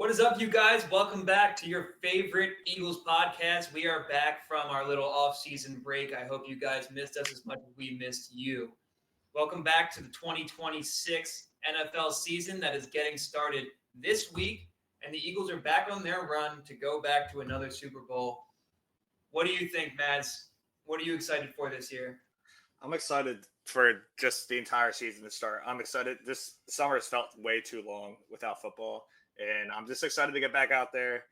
What is up, you guys? Welcome back to your favorite Eagles podcast. We are back from our little off-season break. I hope you guys missed us as much as we missed you. Welcome back to the 2026 NFL season that is getting started this week, and the Eagles are back on their run to go back to another Super Bowl. What do you think, Mads? What are you excited for this year? I'm excited for just the entire season to start. I'm excited. This summer has felt way too long without football, and I'm just excited to get back out there.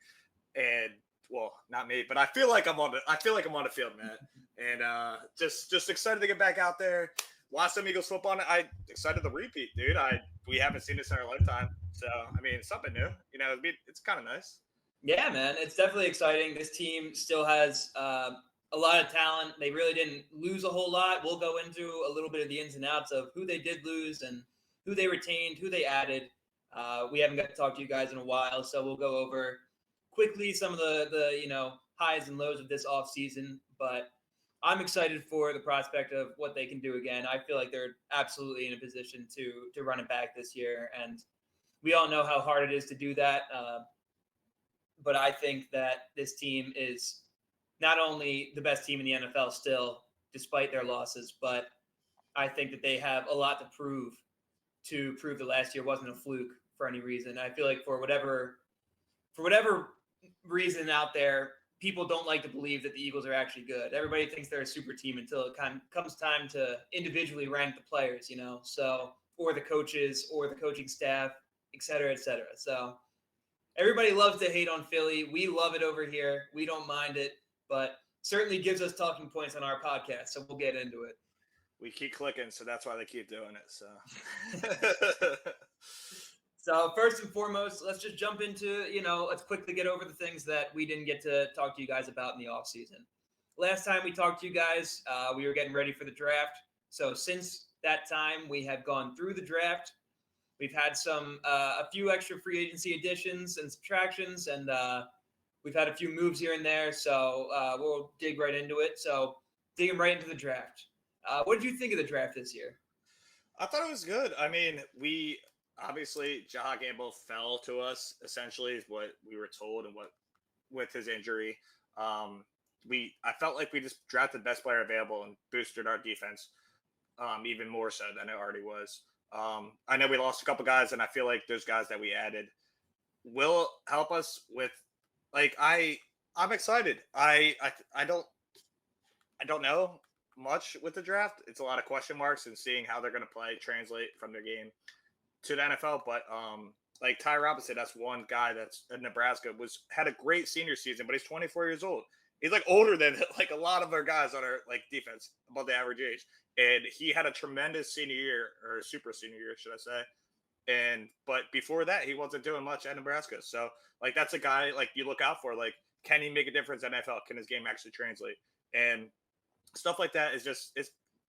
And well, not me, but I feel like I'm on the field, Matt. And just excited to get back out there. Watch some Eagles football. And I excited to repeat, dude. We haven't seen this in our lifetime, so I mean, something new. It's kind of nice. Yeah, man, it's definitely exciting. This team still has a lot of talent. They really didn't lose a whole lot. We'll go into a little bit of the ins and outs of who they did lose and who they retained, who they added. We haven't got to talk to you guys in a while, so we'll go over quickly some of the highs and lows of this offseason. But I'm excited for the prospect of what they can do again. I feel like they're absolutely in a position to run it back this year, and we all know how hard it is to do that. But I think that this team is not only the best team in the NFL still, despite their losses, but I think that they have a lot to prove that last year wasn't a fluke for any reason. I feel like for whatever reason out there, people don't like to believe that the Eagles are actually good. Everybody thinks they're a super team until it comes time to individually rank the players, so or the coaches or the coaching staff, et cetera, et cetera. So everybody loves to hate on Philly. We love it over here. We don't mind it, but certainly gives us talking points on our podcast, so we'll get into it. We keep clicking, so that's why they keep doing it. So, so first and foremost, let's just jump into, let's quickly get over the things that we didn't get to talk to you guys about in the offseason. Last time we talked to you guys, we were getting ready for the draft. So since that time, we have gone through the draft. We've had a few extra free agency additions and subtractions, and we've had a few moves here and there. So we'll dig right into it. So digging right into the draft. What did you think of the draft this year? I thought it was good. I mean, obviously Jihaad Campbell fell to us, essentially, is what we were told, and what with his injury. I felt like we just drafted the best player available and boosted our defense even more so than it already was. I know we lost a couple guys, and I feel like those guys that we added will help us with. I'm excited. I don't know much with the draft. It's a lot of question marks and seeing how they're going to translate from their game to the NFL. But like Ty Robinson, that's one guy that's in Nebraska, had a great senior season, but he's 24 years old. He's like older than like a lot of our guys on our like defense, above the average age. And he had a tremendous senior year, or super senior year, should I say. But before that, he wasn't doing much at Nebraska. So like that's a guy like you look out for. Like, can he make a difference in NFL? Can his game actually translate? And stuff like that it's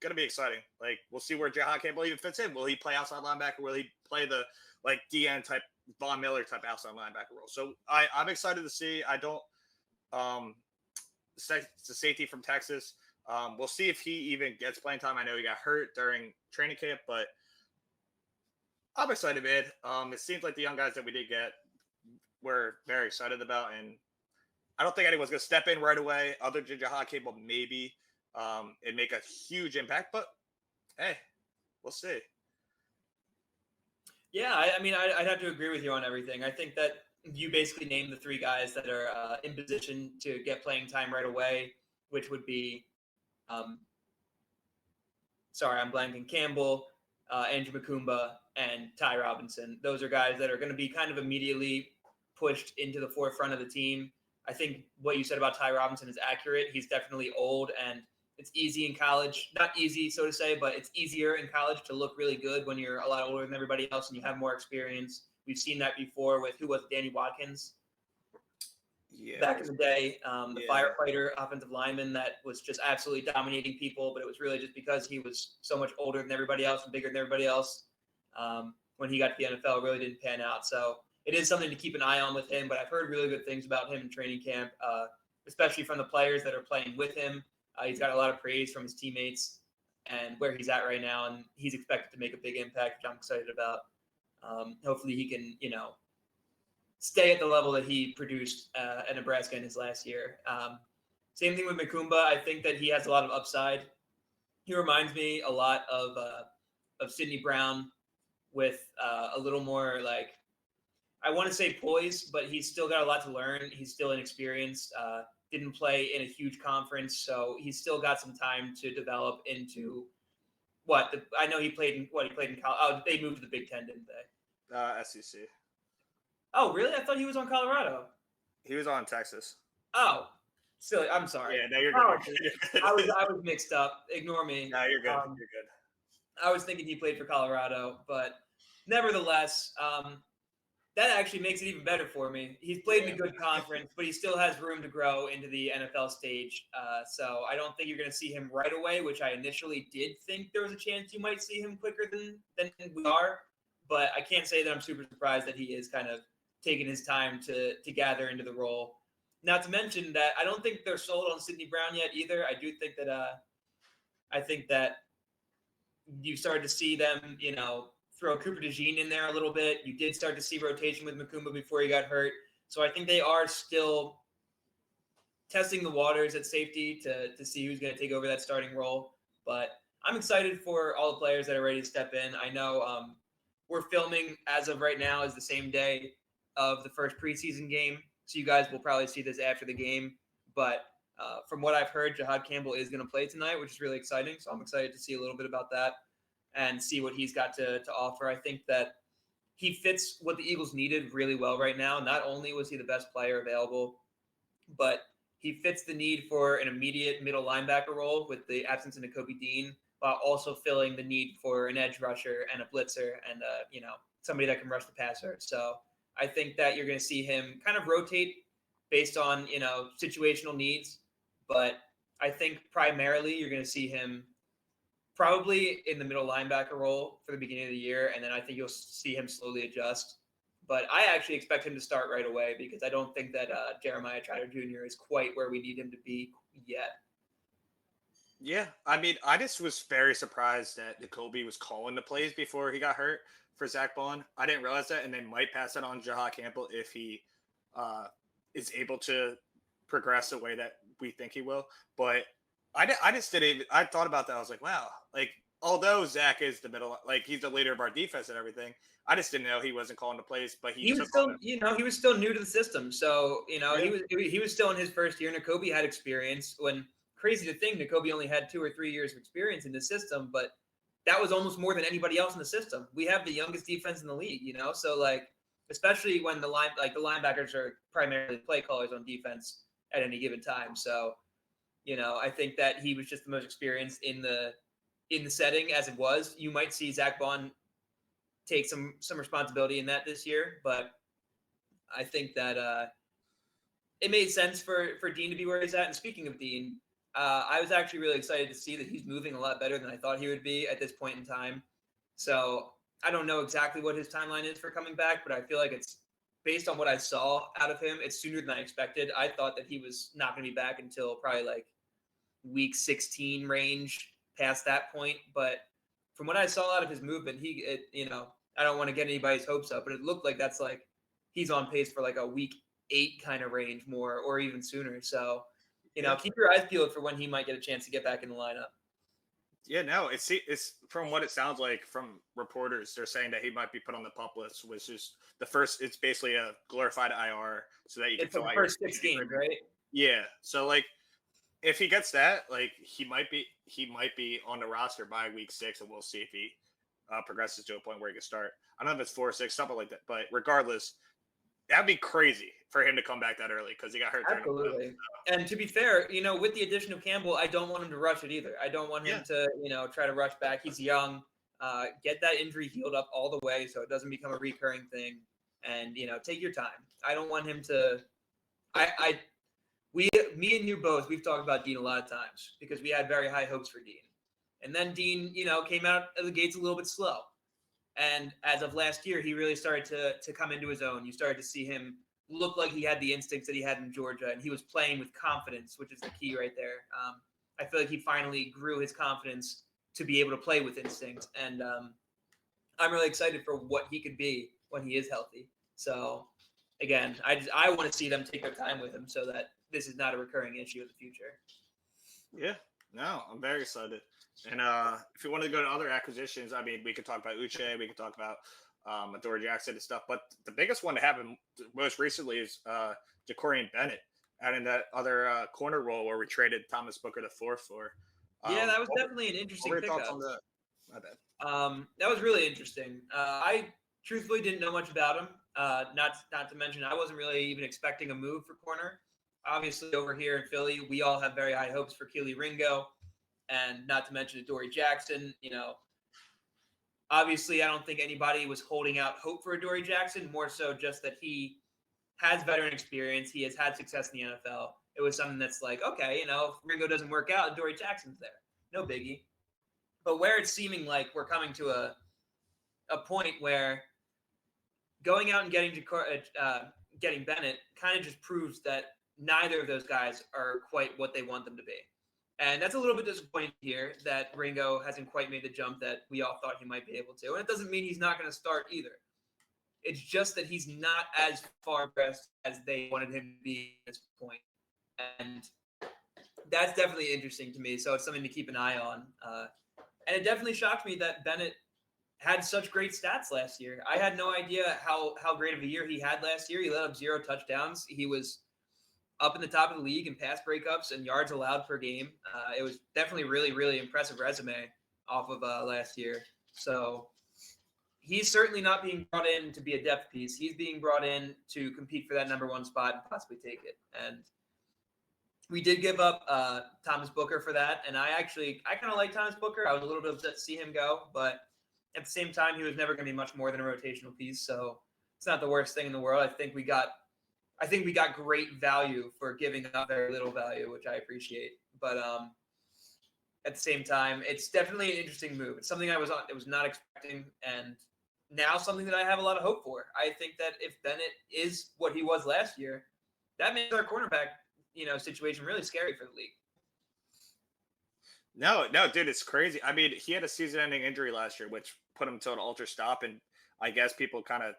gonna be exciting. Like, we'll see where Jihaad Campbell even fits in. Will he play outside linebacker? Will he play the like DN type, Von Miller type outside linebacker role? So I'm excited to see. I don't it's a safety from Texas. We'll see if he even gets playing time. I know he got hurt during training camp, but I'm excited, man. It seems like the young guys that we did get, we're very excited about, and I don't think anyone's going to step in right away other than Jihaad Campbell, maybe, and make a huge impact. But, hey, we'll see. Yeah, I mean, I'd have to agree with you on everything. I think that you basically named the three guys that are in position to get playing time right away, which would be, I'm blanking, Campbell, Andrew Mukuba, and Ty Robinson. Those are guys that are going to be kind of immediately pushed into the forefront of the team. I think what you said about Ty Robinson is accurate. He's definitely old, and it's easy in college. Not easy, so to say, but it's easier in college to look really good when you're a lot older than everybody else and you have more experience. We've seen that before with, who was it, Danny Watkins? Yeah, back in the day, the firefighter offensive lineman that was just absolutely dominating people, but it was really just because he was so much older than everybody else and bigger than everybody else. When he got to the NFL, it really didn't pan out. So it is something to keep an eye on with him, but I've heard really good things about him in training camp, especially from the players that are playing with him. He's got a lot of praise from his teammates and where he's at right now, and he's expected to make a big impact, which I'm excited about. Hopefully he can, stay at the level that he produced at Nebraska in his last year. Same thing with Mukuba. I think that he has a lot of upside. He reminds me a lot of Sidney Brown with a little more like, I want to say poise, but he's still got a lot to learn. He's still inexperienced. Didn't play in a huge conference, so he's still got some time to develop into I know he played in college. Oh, they moved to the Big Ten, didn't they? SEC. Oh, really? I thought he was on Colorado. He was on Texas. Oh, silly. I'm sorry. Yeah, no, you're good. Oh, You're good. I was mixed up. Ignore me. No, you're good. You're good. I was thinking he played for Colorado, but nevertheless, that actually makes it even better for me. He's played in a good conference, but he still has room to grow into the NFL stage. So I don't think you're going to see him right away, which I initially did think there was a chance you might see him quicker than we are. But I can't say that I'm super surprised that he is kind of taking his time to gather into the role. Not to mention that I don't think they're sold on Sidney Brown yet either. I do think that you started to see them, throw Cooper DeJean in there a little bit. You did start to see rotation with Mukuba before he got hurt. So I think they are still testing the waters at safety to see who's going to take over that starting role. But I'm excited for all the players that are ready to step in. I know we're filming as of right now is the same day of the first preseason game. So you guys will probably see this after the game. But from what I've heard, Jihaad Campbell is going to play tonight, which is really exciting. So I'm excited to see a little bit about that and see what he's got to offer. I think that he fits what the Eagles needed really well right now. Not only was he the best player available, but he fits the need for an immediate middle linebacker role with the absence of Nakobe Dean, while also filling the need for an edge rusher and a blitzer and somebody that can rush the passer. So I think that you're going to see him kind of rotate based on situational needs, but I think primarily you're going to see him probably in the middle linebacker role for the beginning of the year, and then I think you'll see him slowly adjust. But I actually expect him to start right away because I don't think that Jeremiah Trotter Jr. is quite where we need him to be yet. Yeah, I mean, I just was very surprised that Nakobe was calling the plays before he got hurt for Zach Bond. I didn't realize that, and they might pass that on Jihaad Campbell if he is able to progress the way that we think he will. But I just didn't even – I thought about that. I was like, wow. Like, although Zach is the middle – like, he's the leader of our defense and everything, I just didn't know he wasn't calling the plays. But he was still – he was still new to the system. So, he was still in his first year. Nakobe had experience when – crazy to think Nakobe only had 2 or 3 years of experience in the system, but that was almost more than anybody else in the system. We have the youngest defense in the league, so like, especially when the linebackers are primarily play callers on defense at any given time. So, I think that he was just the most experienced in the setting as it was. You might see Zach Bond take some responsibility in that this year, but I think that it made sense for Dean to be where he's at. And speaking of Dean, I was actually really excited to see that he's moving a lot better than I thought he would be at this point in time. So I don't know exactly what his timeline is for coming back, but I feel like it's based on what I saw out of him, it's sooner than I expected. I thought that he was not going to be back until probably like week 16 range past that point. But from what I saw out of his movement, I don't want to get anybody's hopes up, but it looked like that's like he's on pace for like a week 8 kind of range more or even sooner. So, keep your eyes peeled for when he might get a chance to get back in the lineup. Yeah, no, it's from what it sounds like from reporters, they're saying that he might be put on the PUP list, which is the first. It's basically a glorified IR, so that you can fill out first 6 games, right? Yeah, so like if he gets that, like he might be on the roster by week 6, and we'll see if he progresses to a point where he can start. I don't know if it's 4 or 6, something like that, but regardless, that'd be crazy for him to come back that early because he got hurt. Absolutely. And to be fair, with the addition of Campbell, I don't want him to rush it either. I don't want him to, try to rush back. He's young. Get that injury healed up all the way so it doesn't become a recurring thing. And, take your time. I don't want him to me and you both, we've talked about Dean a lot of times because we had very high hopes for Dean. And then Dean, came out of the gates a little bit slow. And as of last year, he really started to come into his own. You started to see him look like he had the instincts that he had in Georgia, and he was playing with confidence, which is the key right there. I feel like he finally grew his confidence to be able to play with instinct, and I'm really excited for what he could be when he is healthy. So again, I want to see them take their time with him so that this is not a recurring issue in the future. Yeah, no, I'm very excited. And if you want to go to other acquisitions, I mean, we could talk about Uche, we could talk about Adore Jackson and stuff. But the biggest one to happen most recently is Jacorian Bennett out in that other corner role where we traded Thomas Booker the fourth for. Yeah, that was What definitely an what interesting were your thoughts pickup. on that? My bad. That was really interesting. I truthfully didn't know much about him. Not to mention, I wasn't really even expecting a move for corner. Obviously, over here in Philly, we all have very high hopes for Keely Ringo, and not to mention Adoree Jackson. Obviously, I don't think anybody was holding out hope for Adoree Jackson. More so, just that he has veteran experience. He has had success in the NFL. It was something that's like, okay, if Ringo doesn't work out, Adoree Jackson's there. No biggie. But where it's seeming like we're coming to a point where going out and getting Bennett kind of just proves that neither of those guys are quite what they want them to be. And that's a little bit disappointing here that Ringo hasn't quite made the jump that we all thought he might be able to. And it doesn't mean he's not going to start either. It's just that he's not as far progressed as they wanted him to be at this point. And that's definitely interesting to me. So it's something to keep an eye on. And it definitely shocked me that Bennett had such great stats last year. I had no idea how great of a year he had last year. He let up 0 touchdowns. He was up in the top of the league in pass breakups and yards allowed per game. It was definitely really, really impressive resume off of last year. So he's certainly not being brought in to be a depth piece. He's being brought in to compete for that number one spot and possibly take it. And we did give up Thomas Booker for that. And I kind of like Thomas Booker. I was a little bit upset to see him go, but at the same time, he was never going to be much more than a rotational piece. So it's not the worst thing in the world. I think we got great value for giving up very little value, which I appreciate. But at the same time, it's definitely an interesting move. It's something I was not expecting, and now something that I have a lot of hope for. I think that if Bennett is what he was last year, that makes our cornerback situation really scary for the league. No, dude, it's crazy. I mean, he had a season-ending injury last year, which put him to an ultra stop, and I guess people kind of,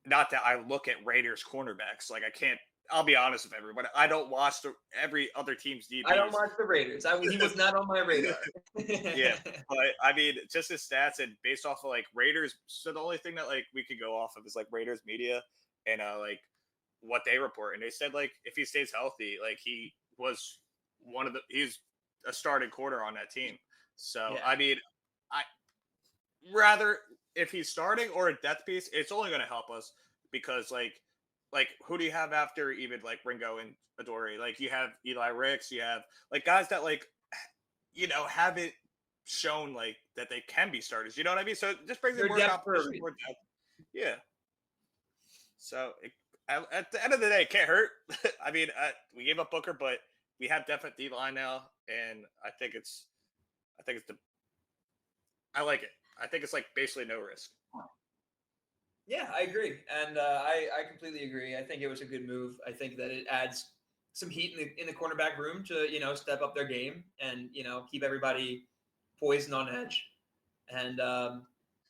not that I look at Raiders cornerbacks, like I can't. I'll be honest with everybody. I don't watch every other team's DBs. I don't watch the Raiders. He was not on my radar. Yeah, but I mean, just his stats and based off of like Raiders. So the only thing that like we could go off of is like Raiders media and like what they report, and they said like if he stays healthy, like he was he's a starting corner on that team. So yeah. I mean, I rather if he's starting or a depth piece, it's only going to help us because like who do you have after even like Ringo and Adoree? Like you have Eli Ricks, you have like guys that like haven't shown like that they can be starters. You know what I mean? So it just brings in more competition, more depth. Yeah. So at the end of the day, it can't hurt. I mean, we gave up Booker, but we have depth at D line now, and I think I like it. I think it's like basically no risk. Yeah, I agree, and I completely agree. I think it was a good move. I think that it adds some heat in the cornerback room to step up their game and keep everybody poised and on edge. And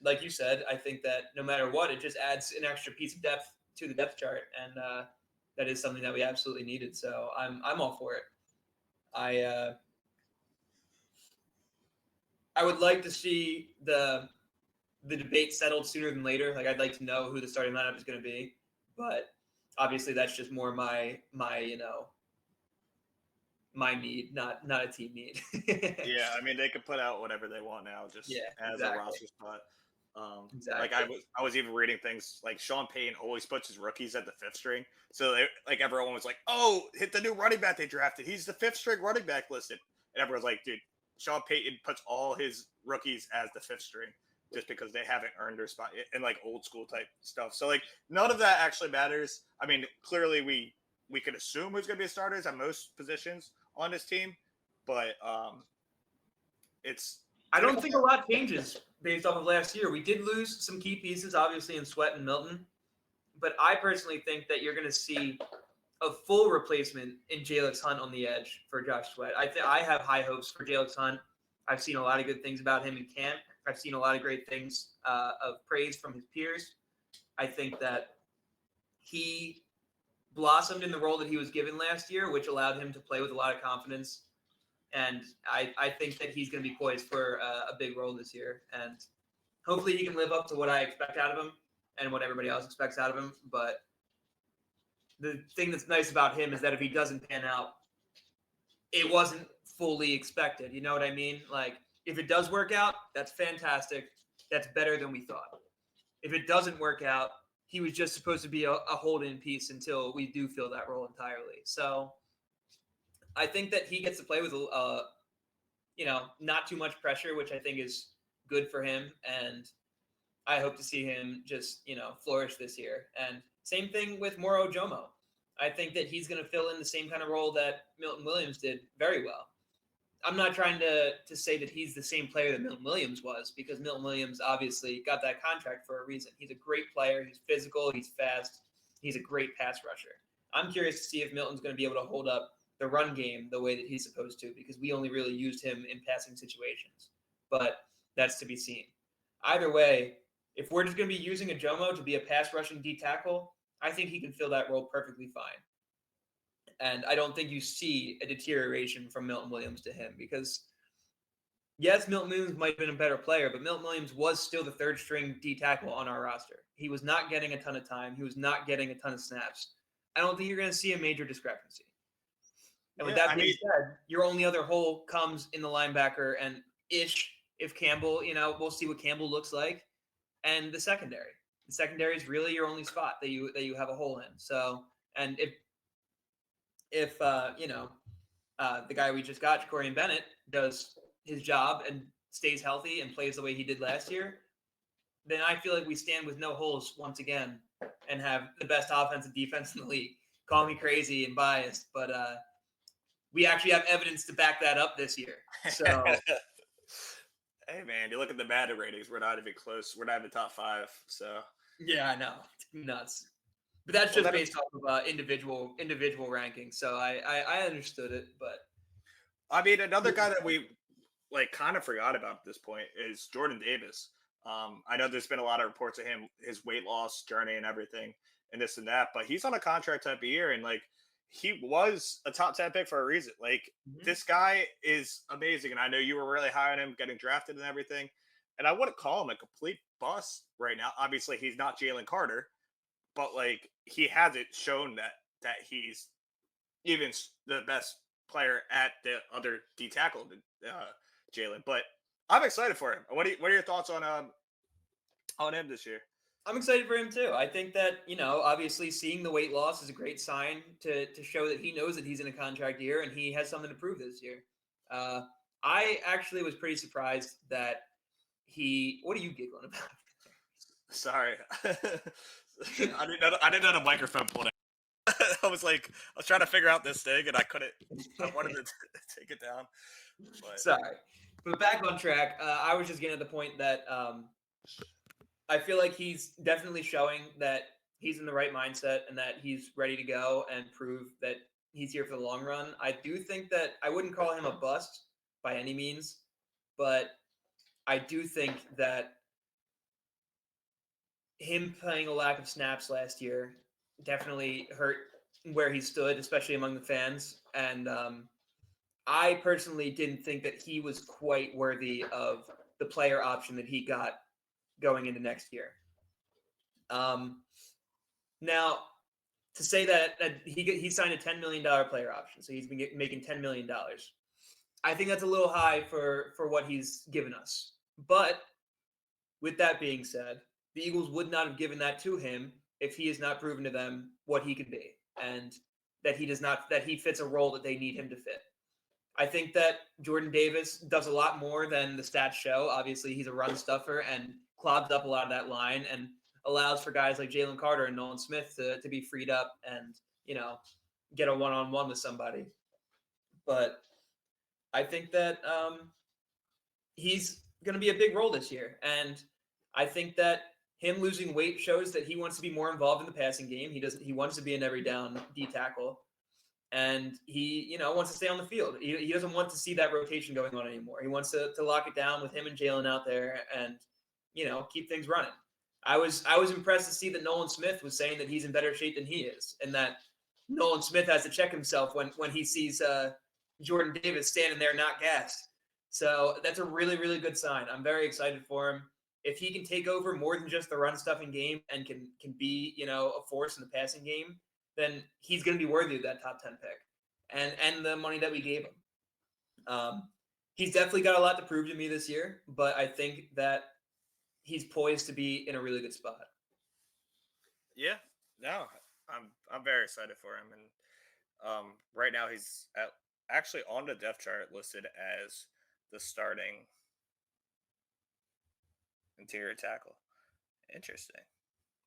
like you said, I think that no matter what, it just adds an extra piece of depth to the depth chart, and that is something that we absolutely needed. So I'm all for it. I would like to see the debate settled sooner than later. Like I'd like to know who the starting lineup is going to be, but obviously that's just more my need, not a team need. Yeah, I mean they could put out whatever they want now, just as a roster spot. Exactly. Like I was even reading things like Sean Payton always puts his rookies at the 5th string, so like everyone was like, "Oh, hit the new running back they drafted. He's the 5th string running back listed," and everyone's like, "Dude, Sean Payton puts all his rookies as the 5th string." Just because they haven't earned their spot in like old school type stuff. So like none of that actually matters. I mean, clearly we could assume who's going to be starters at most positions on this team, but I don't think a lot changes based off of last year. We did lose some key pieces, obviously in Sweat and Milton, but I personally think that you're going to see a full replacement in Jalix Hunt on the edge for Josh Sweat. I have high hopes for Jalix Hunt. I've seen a lot of good things about him in camp. I've seen a lot of great things of praise from his peers. I think that he blossomed in the role that he was given last year, which allowed him to play with a lot of confidence. And I think that he's going to be poised for a big role this year. And hopefully he can live up to what I expect out of him and what everybody else expects out of him. But the thing that's nice about him is that if he doesn't pan out, it wasn't fully expected. You know what I mean? Like, if it does work out, that's fantastic. That's better than we thought. If it doesn't work out, he was just supposed to be a hold-in piece until we do fill that role entirely. So I think that he gets to play with, not too much pressure, which I think is good for him. And I hope to see him just, flourish this year. And same thing with Moro Jomo. I think that he's going to fill in the same kind of role that Milton Williams did very well. I'm not trying to say that he's the same player that Milton Williams was, because Milton Williams obviously got that contract for a reason. He's a great player. He's physical. He's fast. He's a great pass rusher. I'm curious to see if Milton's going to be able to hold up the run game the way that he's supposed to, because we only really used him in passing situations. But that's to be seen. Either way, if we're just going to be using a Jomo to be a pass rushing D tackle, I think he can fill that role perfectly fine. And I don't think you see a deterioration from Milton Williams to him, because yes, Milton Williams might have been a better player, but Milton Williams was still the third string D tackle on our roster. He was not getting a ton of time. He was not getting a ton of snaps. I don't think you're going to see a major discrepancy. And with that being said, your only other hole comes in the linebacker and if Campbell, we'll see what Campbell looks like, and the secondary. The secondary is really your only spot that you have a hole in. So, and if the guy we just got, Jacorian Bennett, does his job and stays healthy and plays the way he did last year, then I feel like we stand with no holes once again and have the best offense and defense in the league. Call me crazy and biased, but we actually have evidence to back that up this year. So, hey man, you look at the Madden ratings; we're not even close. We're not even top 5. So yeah, I know, it's nuts. But that's just based off of individual rankings. So I understood it, but I mean, another guy that we kind of forgot about at this point is Jordan Davis. I know there's been a lot of reports of him, his weight loss journey and everything, and this and that. But he's on a contract type of year, and he was a top 10 pick for a reason. This guy is amazing. And I know you were really high on him getting drafted and everything. And I wouldn't call him a complete bust right now. Obviously, he's not Jalen Carter, but he hasn't shown that he's even the best player at the other D tackle than Jalen. But I'm excited for him. What are your thoughts on him this year? I'm excited for him too. I think that, obviously seeing the weight loss is a great sign to show that he knows that he's in a contract year and he has something to prove this year. I actually was pretty surprised that what are you giggling about? Sorry. I didn't know the microphone pulled out. I was trying to figure out this thing and I couldn't. I wanted to take it down. But. Sorry. But back on track, I was just getting at the point that I feel like he's definitely showing that he's in the right mindset and that he's ready to go and prove that he's here for the long run. I do think that I wouldn't call him a bust by any means, but I do think that him playing a lack of snaps last year definitely hurt where he stood, especially among the fans. And I personally didn't think that he was quite worthy of the player option that he got going into next year. Now, to say that he signed a $10 million player option, so he's been making $10 million. I think that's a little high for what he's given us. But with that being said, the Eagles would not have given that to him if he has not proven to them what he could be and that he fits a role that they need him to fit. I think that Jordan Davis does a lot more than the stats show. Obviously, he's a run stuffer and clogs up a lot of that line and allows for guys like Jalen Carter and Nolan Smith to be freed up and, get a one-on-one with somebody. But I think that he's going to be a big role this year. And I think that him losing weight shows that he wants to be more involved in the passing game. He wants to be an every down D tackle. And he, wants to stay on the field. He doesn't want to see that rotation going on anymore. He wants to lock it down with him and Jalen out there and, keep things running. I was impressed to see that Nolan Smith was saying that he's in better shape than he is, and that Nolan Smith has to check himself when he sees Jordan Davis standing there not gassed. So that's a really, really good sign. I'm very excited for him. If he can take over more than just the run stuffing game and can be, a force in the passing game, then he's going to be worthy of that top 10 pick and the money that we gave him. He's definitely got a lot to prove to me this year, but I think that he's poised to be in a really good spot. Yeah, no, I'm very excited for him, and right now he's actually on the depth chart listed as the starting interior tackle. Interesting,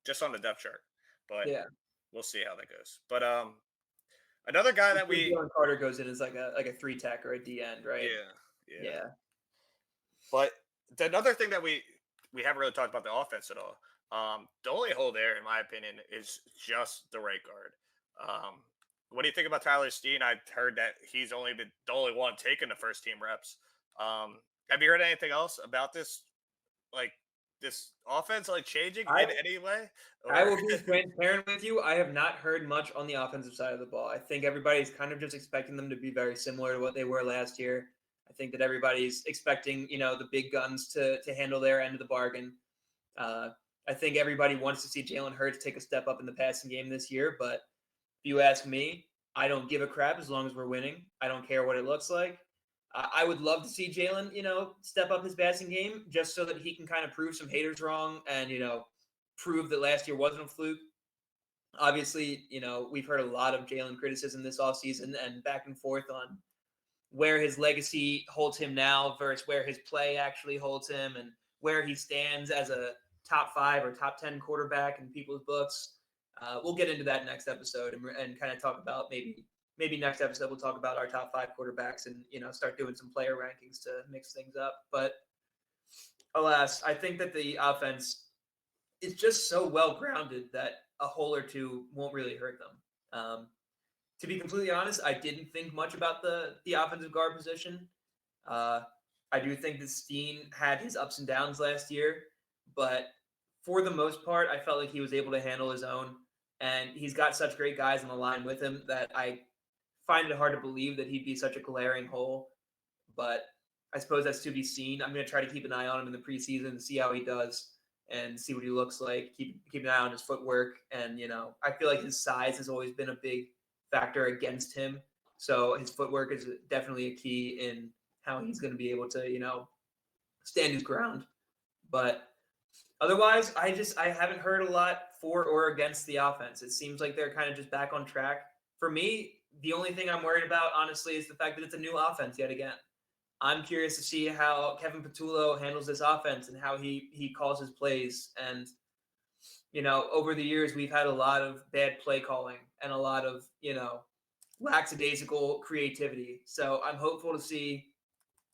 just on the depth chart, but Yeah. we'll see how that goes. But another guy that we, Jalen Carter goes in as like a three tech or a D end, right? yeah. Yeah. But another thing that we haven't really talked about the offense at all. The only hole there, in my opinion, is just the right guard. What do you think about Tyler Steen? I've heard that he's only been the only one taking the first team reps. Have you heard anything else about this, like this offense, like changing in any way? I Or will be transparent with you. I have not heard much on the offensive side of the ball. I think everybody's kind of just expecting them to be very similar to what they were last year. I think that everybody's expecting, the big guns to handle their end of the bargain. I think everybody wants to see Jalen Hurts take a step up in the passing game this year, but if you ask me, I don't give a crap as long as we're winning. I don't care what it looks like. I would love to see Jalen, step up his passing game just so that he can kind of prove some haters wrong and, prove that last year wasn't a fluke. Obviously, we've heard a lot of Jalen criticism this offseason and back and forth on where his legacy holds him now versus where his play actually holds him and where he stands as a top 5 or top 10 quarterback in people's books. We'll get into that next episode and kind of talk about maybe next episode we'll talk about our top 5 quarterbacks and start doing some player rankings to mix things up. But alas, I think that the offense is just so well grounded that a hole or two won't really hurt them. To be completely honest, I didn't think much about the offensive guard position. I do think that Steen had his ups and downs last year, but for the most part, I felt like he was able to handle his own. And he's got such great guys on the line with him that I find it hard to believe that he'd be such a glaring hole. But I suppose that's to be seen. I'm going to try to keep an eye on him in the preseason and see how he does and see what he looks like. Keep an eye on his footwork. And, I feel like his size has always been a big factor against him. So his footwork is definitely a key in how he's going to be able to, stand his ground. But otherwise, I haven't heard a lot for or against the offense. It seems like they're kind of just back on track. For me, the only thing I'm worried about, honestly, is the fact that it's a new offense yet again. I'm curious to see how Kevin Patullo handles this offense and how he calls his plays. And, over the years, we've had a lot of bad play calling and a lot of, lackadaisical creativity. So I'm hopeful to see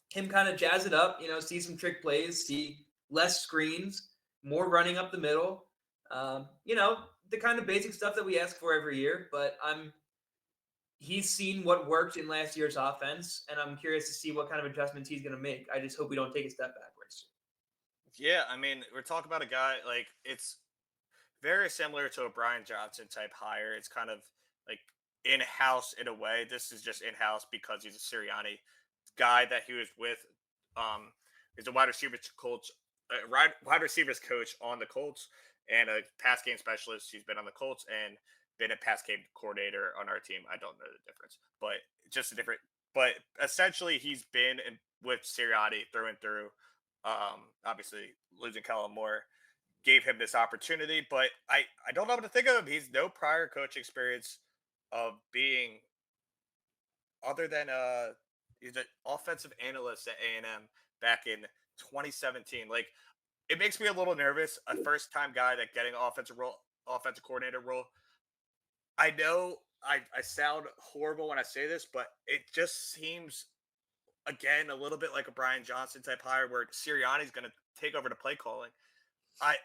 him kind of jazz it up, see some trick plays, see less screens, more running up the middle. The kind of basic stuff that we ask for every year. But he's seen what worked in last year's offense, and I'm curious to see what kind of adjustments he's going to make. I just hope we don't take a step backwards. yeah, I mean, we're talking about a guy like it's very similar to a Brian Johnson type hire. It's kind of like in house in a way. This is just in house because he's a Sirianni guy that he was with. He's a wide receivers coach, wide receivers coach on the Colts, and a pass game specialist. He's been on the Colts and been a pass game coordinator on our team. I don't know the difference, but just a different. But essentially, he's been with Sirianni through and through. Obviously, losing Kellen Moore gave him this opportunity, but I don't know what to think of him. He's no prior coach experience of being other than he's an offensive analyst at A&M back in 2017. Like it makes me a little nervous. A first time guy that getting offensive coordinator role. I know I sound horrible when I say this, but it just seems again a little bit like a Brian Johnson type hire where Sirianni's going to take over the play calling. I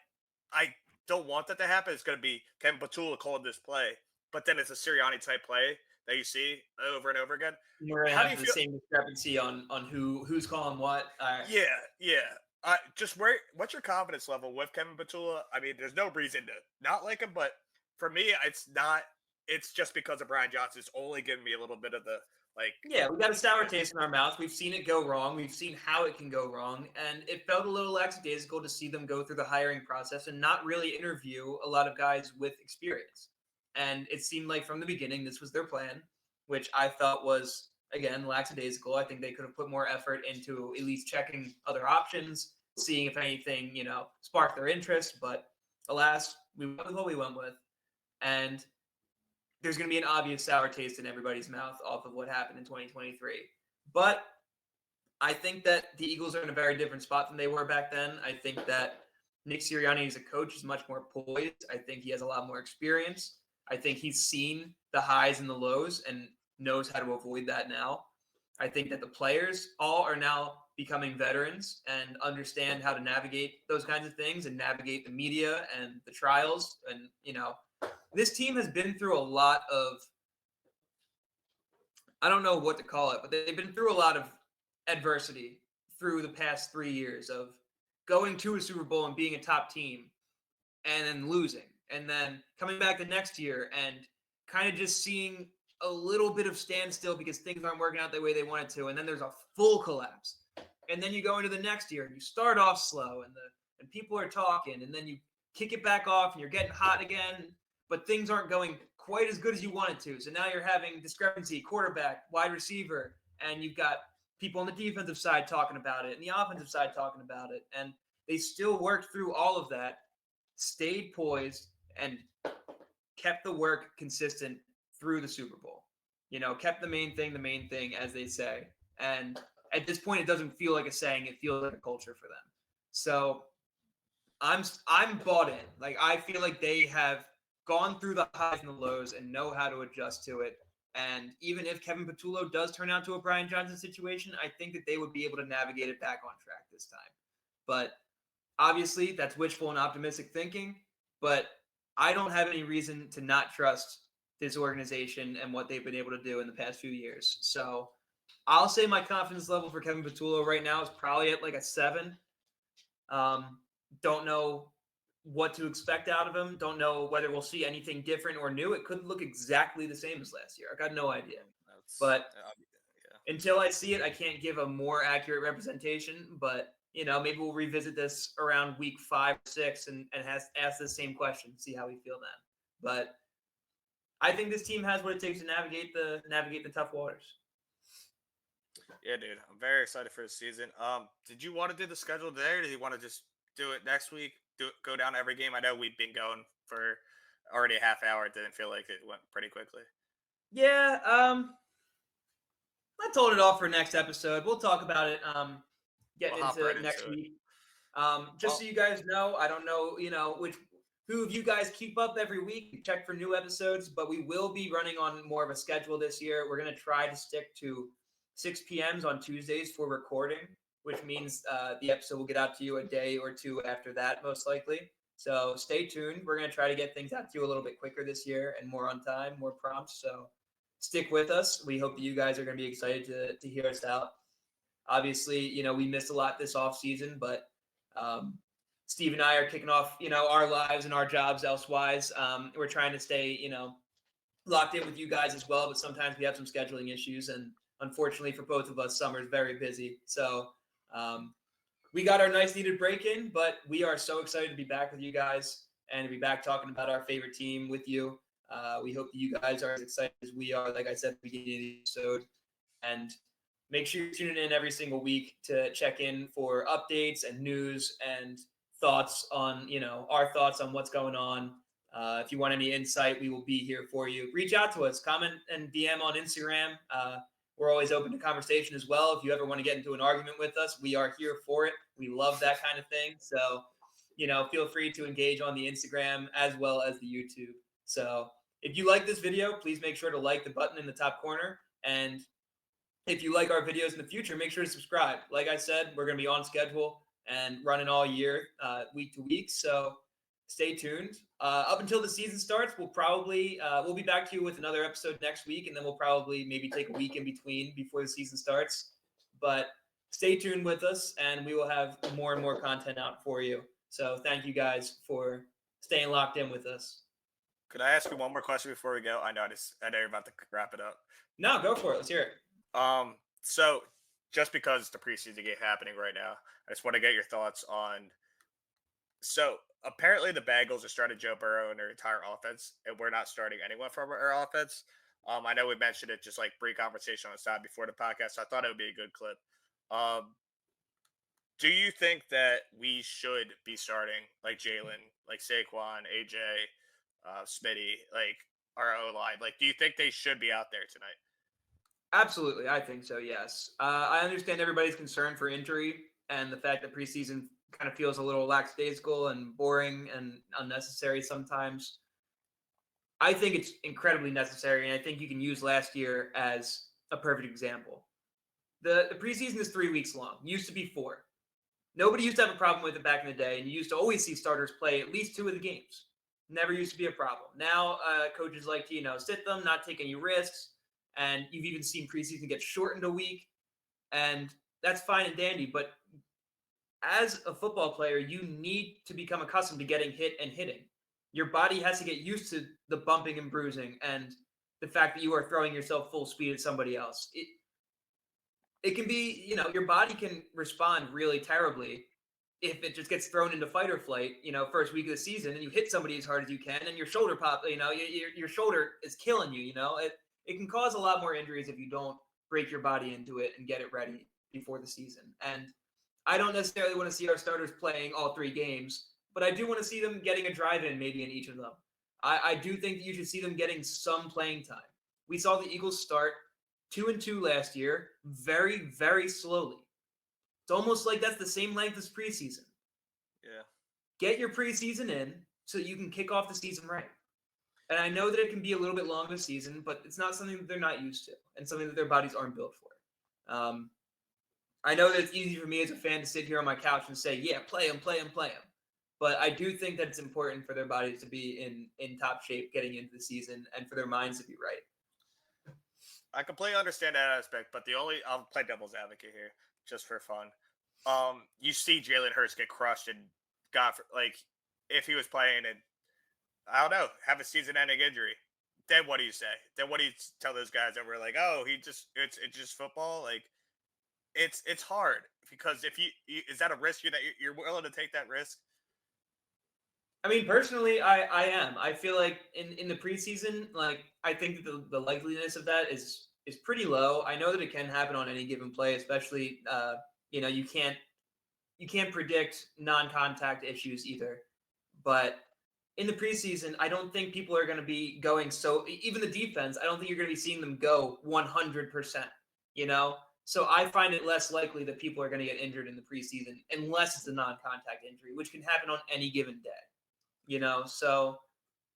don't want that to happen. It's going to be Kevin Patullo calling this play, but then it's a Sirianni type play that you see over and over again. We're going to have the same discrepancy on who's calling what. Yeah. What's your confidence level with Kevin Petula? I mean, there's no reason to not like him, but for me, it's not. It's just because of Brian Johnson's only giving me a little bit of the like. Yeah, we got a sour taste in our mouth. We've seen it go wrong. We've seen how it can go wrong. And it felt a little lackadaisical to see them go through the hiring process and not really interview a lot of guys with experience. And it seemed like from the beginning, this was their plan, which I felt was, again, lackadaisical. I think they could have put more effort into at least checking other options, seeing if anything, sparked their interest. But alas, we went with what we went with. And there's going to be an obvious sour taste in everybody's mouth off of what happened in 2023. But I think that the Eagles are in a very different spot than they were back then. I think that Nick Sirianni as a coach is much more poised. I think he has a lot more experience. I think he's seen the highs and the lows and knows how to avoid that now. I think that the players all are now becoming veterans and understand how to navigate those kinds of things and navigate the media and the trials. And, this team has been through a lot of, I don't know what to call it, but they've been through a lot of adversity through the past 3 years of going to a Super Bowl and being a top team and then losing and then coming back the next year and kind of just seeing a little bit of standstill because things aren't working out the way they wanted to. And then there's a full collapse. And then you go into the next year and you start off slow and people are talking and then you kick it back off and you're getting hot again, but things aren't going quite as good as you wanted to. So now you're having discrepancy, quarterback, wide receiver, and you've got people on the defensive side talking about it and the offensive side talking about it. And they still worked through all of that, stayed poised, and kept the work consistent through the Super Bowl. Kept the main thing, as they say. And at this point, it doesn't feel like a saying; it feels like a culture for them. So I'm bought in. Like I feel like they have gone through the highs and the lows and know how to adjust to it. And even if Kevin Petullo does turn out to a Brian Johnson situation, I think that they would be able to navigate it back on track this time. But obviously, that's wishful and optimistic thinking. But I don't have any reason to not trust this organization and what they've been able to do in the past few years. So I'll say my confidence level for Kevin Petullo right now is probably at like a 7. Don't know what to expect out of him. Don't know whether we'll see anything different or new. It could look exactly the same as last year. I got no idea. But until I see it, I can't give a more accurate representation. But, maybe we'll revisit this around week 5 or 6 and ask the same question, see how we feel then. But I think this team has what it takes to navigate the tough waters. Yeah, dude. I'm very excited for the season. Did you want to do the schedule today or did you want to just do it next week? Go down every game? I know we've been going for already a half hour. It didn't feel like it went pretty quickly. Yeah, I told it off for next episode. We'll talk about it getting into next week. So you guys know, I don't know, who of you guys keep up every week. We check for new episodes, but we will be running on more of a schedule this year. We're going to try to stick to 6 p.m. on Tuesdays for recording, which means the episode will get out to you a day or two after that, most likely. So stay tuned. We're going to try to get things out to you a little bit quicker this year and more on time, more prompt. So stick with us. We hope that you guys are going to be excited to hear us out. Obviously, we missed a lot this offseason, but Steve and I are kicking off, our lives and our jobs elsewise. We're trying to stay, locked in with you guys as well, but sometimes we have some scheduling issues. And unfortunately for both of us, summer is very busy. So we got our nice needed break in, but we are so excited to be back with you guys and to be back talking about our favorite team with you. We hope that you guys are as excited as we are, like I said at the beginning of the episode. And make sure you're tuning in every single week to check in for updates and news and thoughts on, our thoughts on what's going on. If you want any insight, we will be here for you. Reach out to us, comment and DM on Instagram. We're always open to conversation as well. If you ever want to get into an argument with us, we are here for it. We love that kind of thing. So, feel free to engage on the Instagram as well as the YouTube. So if you like this video, please make sure to like the button in the top corner. And if you like our videos in the future, make sure to subscribe. Like I said, we're going to be on schedule and running all year, week to week. So stay tuned. Up until the season starts, we'll be back to you with another episode next week, and then we'll probably maybe take a week in between before the season starts. But stay tuned with us, and we will have more and more content out for you. So thank you guys for staying locked in with us. Could I ask you one more question before we go? I know you're about to wrap it up. No, go for it. Let's hear it. So just because the preseason game happening right now, I just want to get your thoughts on. So apparently the Bengals are starting Joe Burrow in their entire offense, and we're not starting anyone from our offense. I know we mentioned it just like brief conversation on the side before the podcast, so I thought it would be a good clip. Um, do you think that we should be starting like Jalen, like Saquon, AJ, Smitty, like our O line? Like, do you think they should be out there tonight? Absolutely, I think so. Yes, I understand everybody's concern for injury and the fact that preseason kind of feels a little lackadaisical and boring and unnecessary sometimes. I think it's incredibly necessary, and I think you can use last year as a perfect example. The preseason is 3 weeks long. Used to be 4. Nobody used to have a problem with it back in the day, and you used to always see starters play at least 2 of the games. Never used to be a problem. Now, coaches like to sit them, not take any risks, and you've even seen preseason get shortened a week, and that's fine and dandy. But as a football player, you need to become accustomed to getting hit and hitting. Your body has to get used to the bumping and bruising and the fact that you are throwing yourself full speed at somebody else. It can be, your body can respond really terribly if it just gets thrown into fight or flight, first week of the season, and you hit somebody as hard as you can, and your shoulder your shoulder is killing you. It can cause a lot more injuries if you don't break your body into it and get it ready before the season. And I don't necessarily want to see our starters playing all 3 games, but I do want to see them getting a drive-in maybe in each of them. I do think that you should see them getting some playing time. We saw the Eagles start 2-2 last year, very, very slowly. It's almost like that's the same length as preseason. Yeah. Get your preseason in so you can kick off the season right. And I know that it can be a little bit long of a season, but it's not something that they're not used to and something that their bodies aren't built for. I know that it's easy for me as a fan to sit here on my couch and say, yeah, play them. But I do think that it's important for their bodies to be in top shape getting into the season and for their minds to be right. I completely understand that aspect, but I'll play devil's advocate here just for fun. You see Jalen Hurts get crushed and if he was playing and I don't know, have a season-ending injury, then what do you say? Then what do you tell those guys that were like, oh, it's just football? Like, it's hard because if you is that a risk that you're willing to take that risk? I mean, personally, I am. I feel like in the preseason, like I think that the likeliness of that is pretty low. I know that it can happen on any given play, especially you can't predict non-contact issues either. But in the preseason, I don't think people are going to be going even the defense, I don't think you're going to be seeing them go 100%, So I find it less likely that people are going to get injured in the preseason unless it's a non-contact injury, which can happen on any given day. So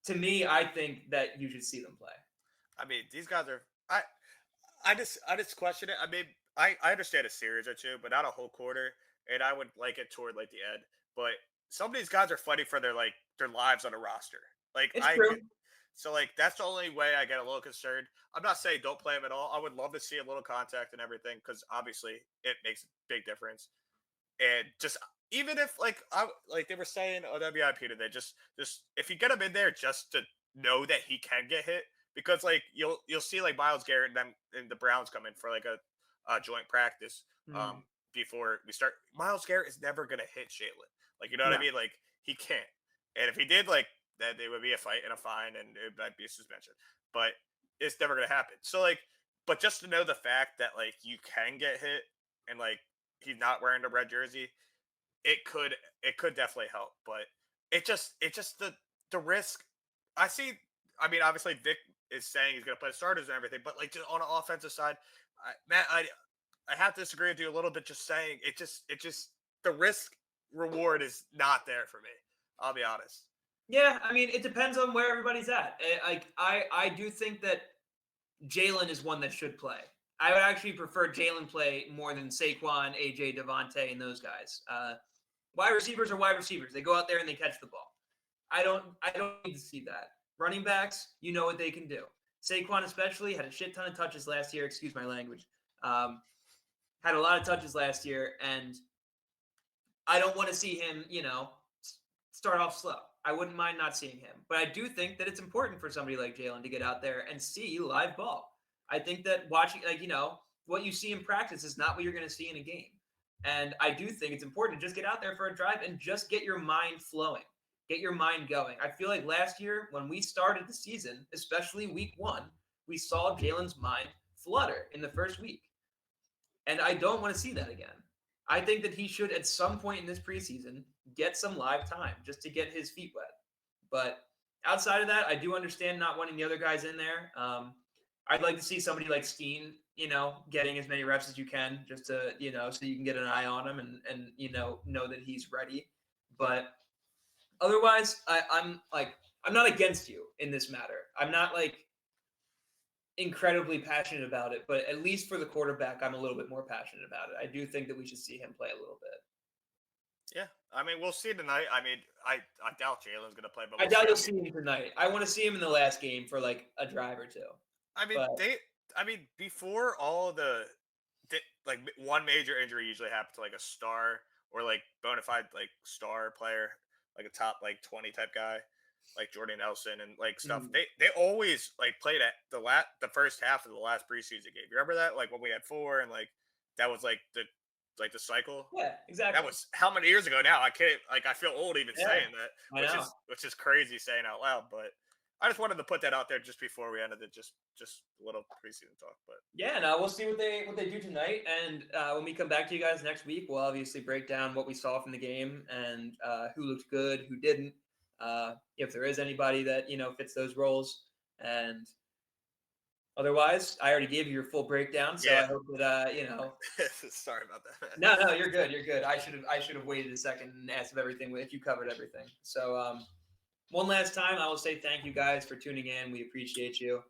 to me, I think that you should see them play. I mean, these guys are. I just question it. I mean, I understand a series or two, but not a whole quarter, and I would like it toward like the end. But some of these guys are fighting for their lives on a roster. It's true. So that's the only way I get a little concerned. I'm not saying don't play them at all. I would love to see a little contact and everything because obviously it makes a big difference. And just even if like they were saying on WIP today, just if you get him in there just to know that he can get hit, because like you'll see like Myles Garrett and them and the Browns come in for like a joint practice before we start. Myles Garrett is never gonna hit Jalen. Like you know what I mean? Like he can't. And if he did, like that, there would be a fight and a fine, and it might be a suspension. But it's never gonna happen. So like, but just to know the fact that like you can get hit and like he's not wearing the red jersey, it could definitely help. But it just the risk. I see. I mean, obviously Vic is saying he's going to play starters and everything, but like just on an offensive side, Matt, I have to disagree with you a little bit. Just saying it just the risk reward is not there for me. I'll be honest. Yeah, I mean, it depends on where everybody's at. I do think that Jalen is one that should play. I would actually prefer Jalen play more than Saquon, AJ, Devontae, and those guys. Wide receivers are wide receivers. They go out there and they catch the ball. I don't need to see that. Running backs, you know what they can do. Saquon especially had a shit ton of touches last year. Excuse my language. had a lot of touches last year, and I don't want to see him, start off slow. I wouldn't mind not seeing him. But I do think that it's important for somebody like Jalen to get out there and see live ball. I think that watching, what you see in practice is not what you're going to see in a game. And I do think it's important to just get out there for a drive and just get your mind flowing, get your mind going. I feel like last year when we started the season, especially week 1, we saw Jalen's mind flutter in the first week. And I don't want to see that again. I think that he should, at some point in this preseason, get some live time just to get his feet wet. But outside of that, I do understand not wanting the other guys in there. I'd like to see somebody like Steen, getting as many reps as you can, just to, so you can get an eye on him and know that he's ready. But otherwise, I'm not against you in this matter. I'm not incredibly passionate about it, but at least for the quarterback, I'm a little bit more passionate about it. I do think that we should see him play a little bit. Yeah, I mean, we'll see tonight. I mean, I doubt Jalen's going to play, but I doubt you'll see him tonight. I want to see him in the last game for a drive or two. I mean, before all one major injury usually happens to a star or bona fide star player, a top 20 type guy, like Jordan Nelson and stuff. Mm-hmm. They always played at the first half of the last preseason game. You remember that? When we had 4 and that was the cycle. Yeah, exactly. That was how many years ago now? I can't I feel old even saying that, which is crazy saying out loud, but I just wanted to put that out there just before we ended it, just a little preseason talk. But yeah, no, we'll see what they do tonight, and when we come back to you guys next week, we'll obviously break down what we saw from the game and who looked good, who didn't, if there is anybody that fits those roles, and otherwise, I already gave you your full breakdown, so I hope that Sorry about that. No, you're good. You're good. I should have waited a second and asked if everything if you covered everything. So one last time, I will say thank you guys for tuning in. We appreciate you.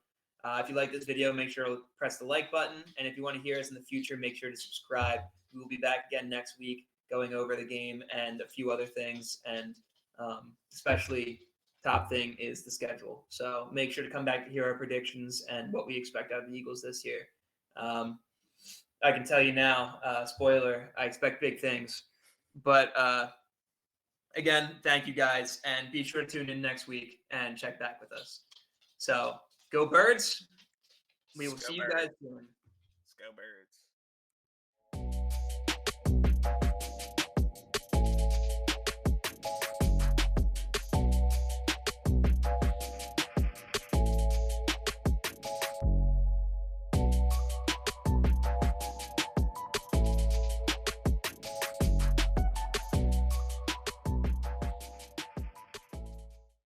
If you like this video, make sure to press the like button. And if you want to hear us in the future, make sure to subscribe. We will be back again next week going over the game and a few other things. And especially top thing is the schedule. So make sure to come back to hear our predictions and what we expect out of the Eagles this year. I can tell you now, spoiler, I expect big things. But again, thank you guys, and be sure to tune in next week and check back with us. So, go Birds. We will see you guys soon. Let's go Birds.